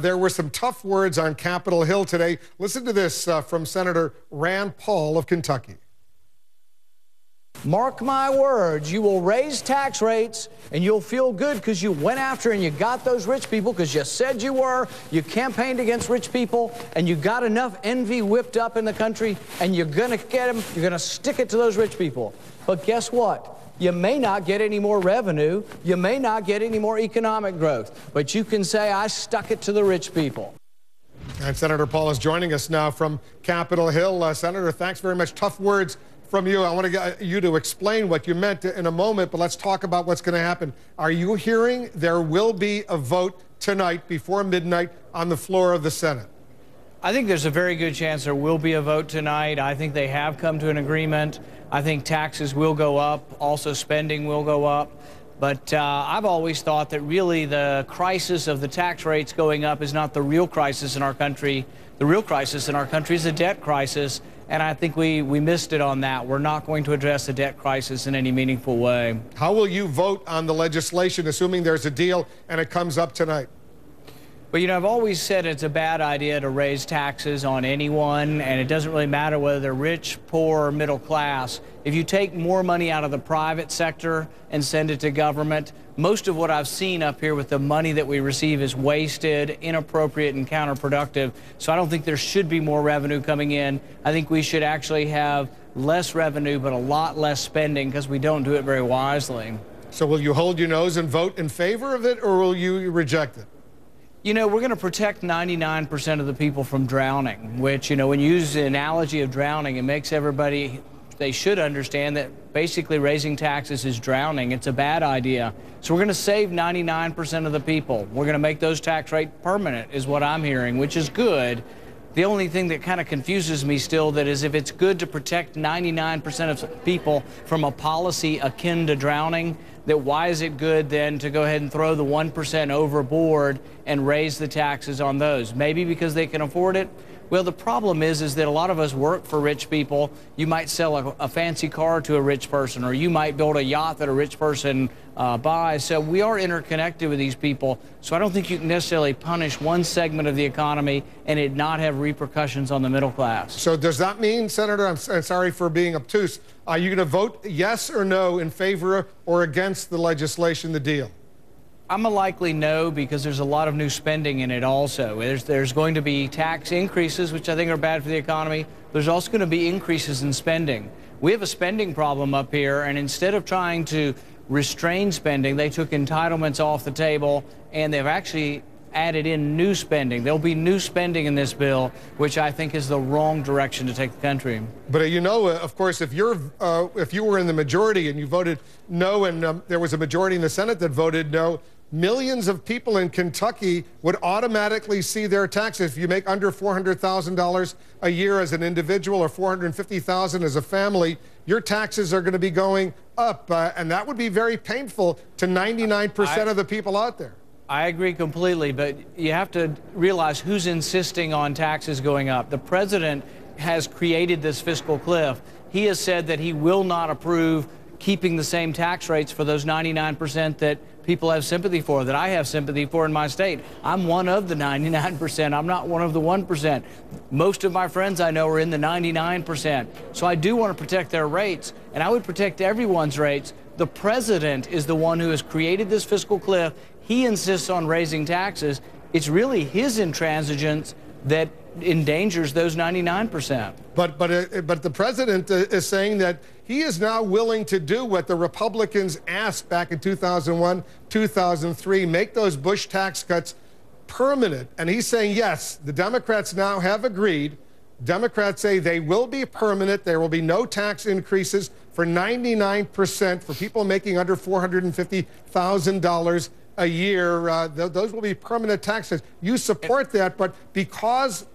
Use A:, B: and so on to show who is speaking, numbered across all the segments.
A: There were some tough words on Capitol Hill today. Listen to this from Senator Rand Paul of Kentucky.
B: Mark my words, you will raise tax rates and you'll feel good because you went after and you got those rich people because you said you were. You campaigned against rich people and you got enough envy whipped up in the country and you're going to get them. You're going to stick it to those rich people. But guess what? You may not get any more revenue. You may not get any more economic growth. But you can say, I stuck it to the rich people.
A: And Senator Paul is joining us now from Capitol Hill. Senator, thanks very much. Tough words from you. I want to get you to explain what you meant in a moment, but let's talk about what's going to happen. Are you hearing there will be a vote tonight before midnight on the floor of the Senate?
B: I think there's a very good chance there will be a vote tonight. I think they have come to an agreement. I think taxes will go up. Also, spending will go up. But I've always thought that really the crisis of the tax rates going up is not the real crisis in our country. The real crisis in our country is a debt crisis, and I think we missed it on that. We're not going to address the debt crisis in any meaningful way.
A: How will you vote on the legislation, assuming there's a deal and it comes up tonight?
B: But, you know, I've always said it's a bad idea to raise taxes on anyone, and it doesn't really matter whether they're rich, poor, or middle class. If you take more money out of the private sector and send it to government, most of what I've seen up here with the money that we receive is wasted, inappropriate, and counterproductive. So I don't think there should be more revenue coming in. I think we should actually have less revenue, but a lot less spending because we don't do it very wisely.
A: So will you hold your nose and vote in favor of it, or will you reject it?
B: You know, we're going to protect 99% of the people from drowning, which, you know, when you use the analogy of drowning, it makes everybody, they should understand that basically raising taxes is drowning. It's a bad idea. So we're going to save 99% of the people. We're going to make those tax rates permanent, is what I'm hearing, which is good. The only thing that kind of confuses me still that is if it's good to protect 99% of people from a policy akin to drowning, that why is it good then to go ahead and throw the 1% overboard and raise the taxes on those? Maybe because they can afford it? Well, the problem is that a lot of us work for rich people. You might sell a fancy car to a rich person, or you might build a yacht that a rich person buys. So we are interconnected with these people. So I don't think you can necessarily punish one segment of the economy and it not have repercussions on the middle class.
A: So does that mean, Senator, I'm sorry for being obtuse, are you going to vote yes or no in favor or against the legislation, the deal?
B: I'm a likely no, because there's a lot of new spending in it also. There's going to be tax increases, which I think are bad for the economy. There's also going to be increases in spending. We have a spending problem up here, and instead of trying to restrain spending, they took entitlements off the table, and they've actually added in new spending. There'll be new spending in this bill, which I think is the wrong direction to take the country.
A: But you know, of course, if you were in the majority and you voted no, and there was a majority in the Senate that voted no, millions of people in Kentucky would automatically see their taxes. If you make under $400,000 a year as an individual or $450,000 as a family, your taxes are going to be going up, and that would be very painful to 99% of the people out there.
B: I agree completely, but you have to realize who's insisting on taxes going up. The president has created this fiscal cliff. He has said that he will not approve keeping the same tax rates for those 99% that people have sympathy for, that I have sympathy for in my state. I'm one of the 99%. I'm not one of the 1%. Most of my friends I know are in the 99%. So I do want to protect their rates, and I would protect everyone's rates. The president is the one who has created this fiscal cliff. He insists on raising taxes. It's really his intransigence that endangers those 99%.
A: But the president is saying that he is now willing to do what the Republicans asked back in 2001, 2003, make those Bush tax cuts permanent. And he's saying, yes, the Democrats now have agreed. Democrats say they will be permanent. There will be no tax increases for 99% for people making under $450,000 a year. Those will be permanent taxes. You support that, but because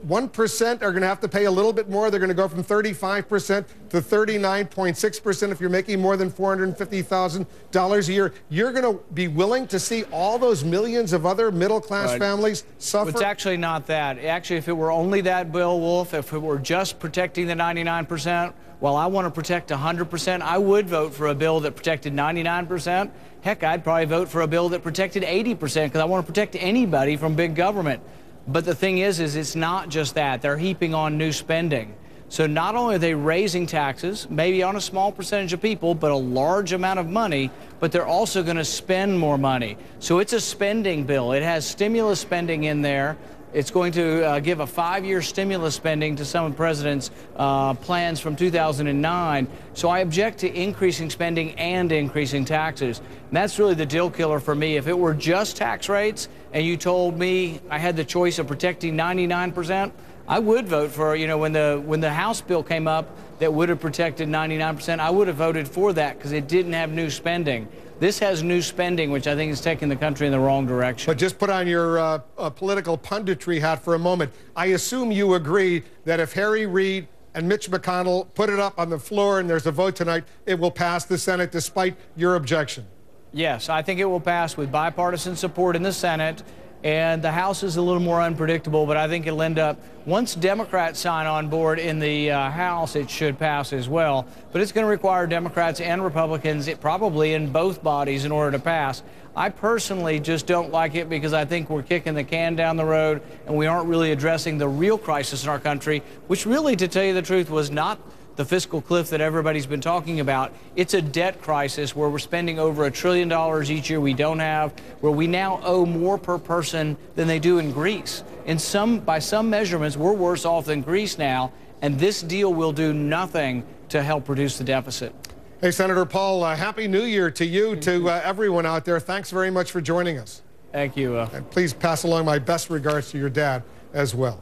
A: 1% are going to have to pay a little bit more. They're going to go from 35% to 39.6% if you're making more than $450,000 a year. You're going to be willing to see all those millions of other middle-class families suffer?
B: It's actually not that. Actually, if it were only that bill, Wolf, if it were just protecting the 99%, while I want to protect 100%, I would vote for a bill that protected 99%. Heck, I'd probably vote for a bill that protected 80% because I want to protect anybody from big government. But the thing is it's not just that. They're heaping on new spending. So not only are they raising taxes, maybe on a small percentage of people, but a large amount of money, but they're also going to spend more money. So it's a spending bill. It has stimulus spending in there. It's going to give a 5-year stimulus spending to some of the president's plans from 2009. So I object to increasing spending and increasing taxes. And that's really the deal killer for me. If it were just tax rates and you told me I had the choice of protecting 99%, I would vote for, you know, when the House bill came up that would have protected 99%, I would have voted for that because it didn't have new spending. This has new spending, which I think is taking the country in the wrong direction.
A: But just put on your political punditry hat for a moment. I assume you agree that if Harry Reid and Mitch McConnell put it up on the floor and there's a vote tonight, it will pass the Senate despite your objection.
B: Yes, I think it will pass with bipartisan support in the Senate. And the House is a little more unpredictable, but I think it'll end up, once Democrats sign on board in the House, it should pass as well. But it's going to require Democrats and Republicans, probably in both bodies, in order to pass. I personally just don't like it because I think we're kicking the can down the road and we aren't really addressing the real crisis in our country, which really, to tell you the truth, was not the fiscal cliff that everybody's been talking about. It's a debt crisis where we're spending over $1 trillion each year we don't have, where we now owe more per person than they do in Greece. By some measurements, we're worse off than Greece now, and this deal will do nothing to help reduce the deficit.
A: Hey, Senator Paul, Happy New Year to you, to everyone out there. Thanks very much for joining us.
B: Thank you.
A: And please pass along my best regards to your dad as well.